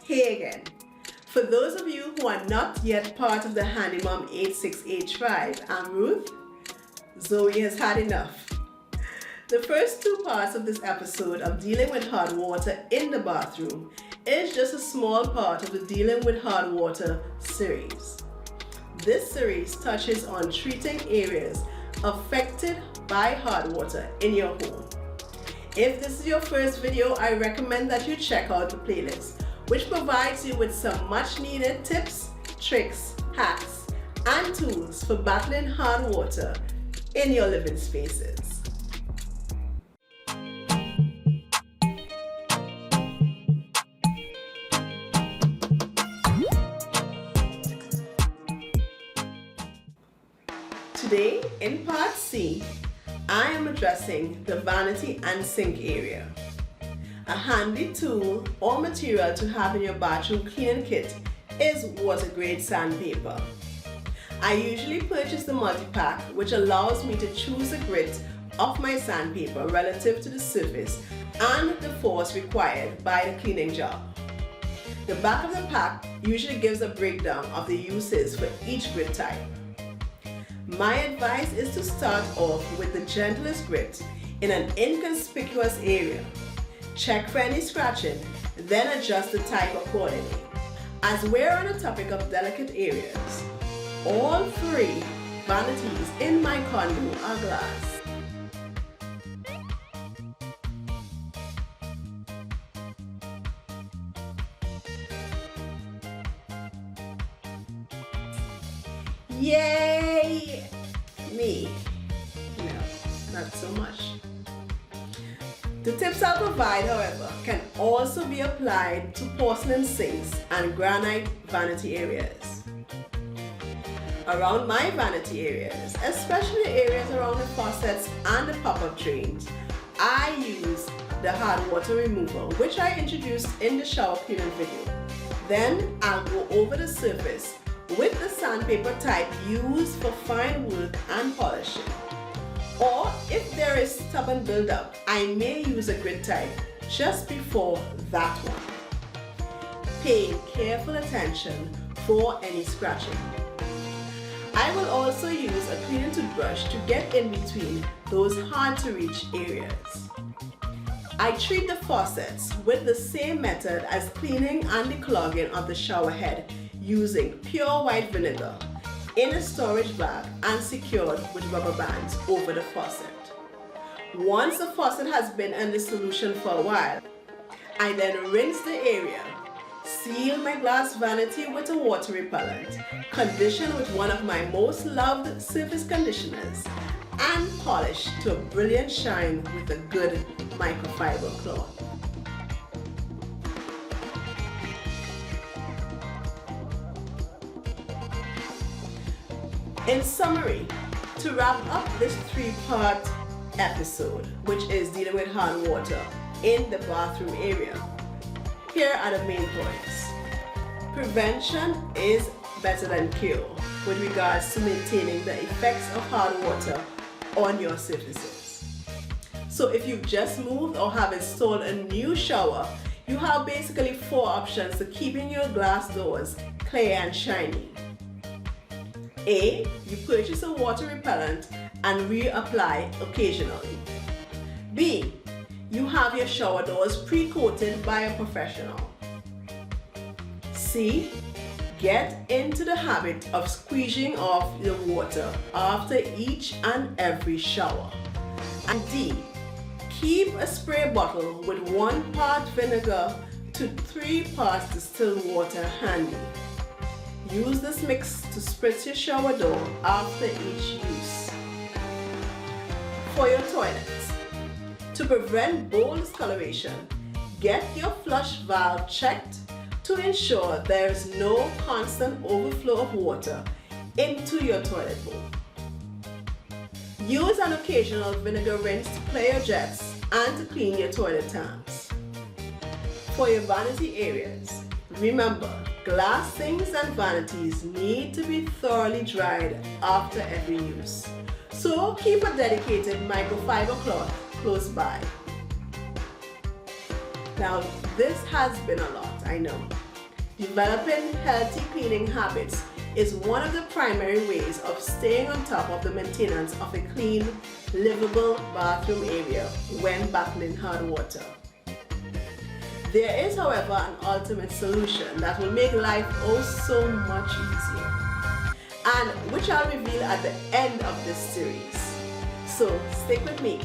Hey again. For those of you who are not yet part of the Handy Mom 868 tribe, I'm Ruth. Zoe has had enough. The first two parts of this episode of dealing with hard water in the bathroom is just a small part of the Dealing with Hard Water series. This series touches on treating areas affected by hard water in your home. If this is your first video, I recommend that you check out the playlist, which provides you with some much needed tips, tricks, hacks, and tools for battling hard water in your living spaces. Today, in part C, I am addressing the vanity and sink area. A handy tool or material to have in your bathroom cleaning kit is water-grade sandpaper. I usually purchase the multi-pack, which allows me to choose the grit of my sandpaper relative to the surface and the force required by the cleaning job. The back of the pack usually gives a breakdown of the uses for each grit type. My advice is to start off with the gentlest grit in an inconspicuous area. Check for any scratching, then adjust the type accordingly. As we're on the topic of delicate areas, all three vanities in my condo are glass. Yay! Me. No, not so much. The tips I'll provide, however, can also be applied to porcelain sinks and granite vanity areas. Around my vanity areas, especially areas around the faucets and the pop-up drains, I use the hard water remover, which I introduced in the shower cleaning video. Then I'll go over the surface with the sandpaper type used for fine work and polishing. Or if there is stubborn buildup, I may use a grit type just before that one. Pay careful attention for any scratching. I will also use a cleaning toothbrush to get in between those hard to reach areas. I treat the faucets with the same method as cleaning and declogging of the shower head using pure white vinegar in a storage bag and secured with rubber bands over the faucet. Once the faucet has been in the solution for a while, I then rinse the area, seal my glass vanity with a water repellent, condition with one of my most loved surface conditioners, and polish to a brilliant shine with a good microfiber cloth. In summary, to wrap up this three-part episode, which is dealing with hard water in the bathroom area, here are the main points. Prevention is better than cure with regards to maintaining the effects of hard water on your surfaces. So if you've just moved or have installed a new shower, you have basically 4 options to keeping your glass doors clear and shiny. A. You purchase a water repellent and reapply occasionally. B. You have your shower doors pre-coated by a professional. C. Get into the habit of squeezing off the water after each and every shower. And D. Keep a spray bottle with 1 part vinegar to 3 parts distilled water handy. Use this mix to spritz your shower door after each use. For your toilets, to prevent bowl discoloration, get your flush valve checked to ensure there is no constant overflow of water into your toilet bowl. Use an occasional vinegar rinse to clear your jets and to clean your toilet tanks. For your vanity areas, remember, glass sinks and vanities need to be thoroughly dried after every use. So keep a dedicated microfiber cloth close by. Now this has been a lot, I know, Developing healthy cleaning habits is one of the primary ways of staying on top of the maintenance of a clean, livable bathroom area when battling hard water. There is, however, an ultimate solution that will make life oh so much easier, and which I'll reveal at the end of this series. So stick with me.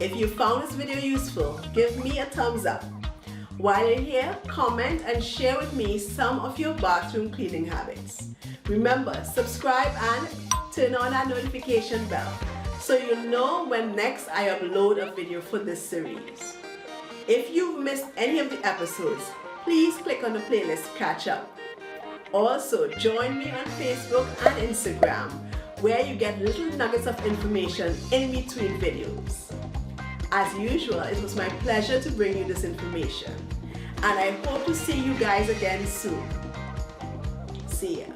If you found this video useful, give me a thumbs up. While you're here, comment and share with me some of your bathroom cleaning habits. Remember, subscribe and turn on that notification bell so you'll know when next I upload a video for this series. If you've missed any of the episodes, please click on the playlist to catch up. Also, join me on Facebook and Instagram, where you get little nuggets of information in between videos. As usual, it was my pleasure to bring you this information, and I hope to see you guys again soon. See ya.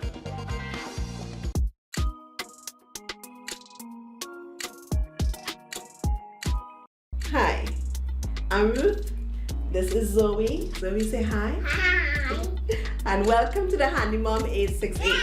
Hi, I'm Ruth. This is Zoe. Zoe, say hi. Hi. And welcome to the Handy Mom 868.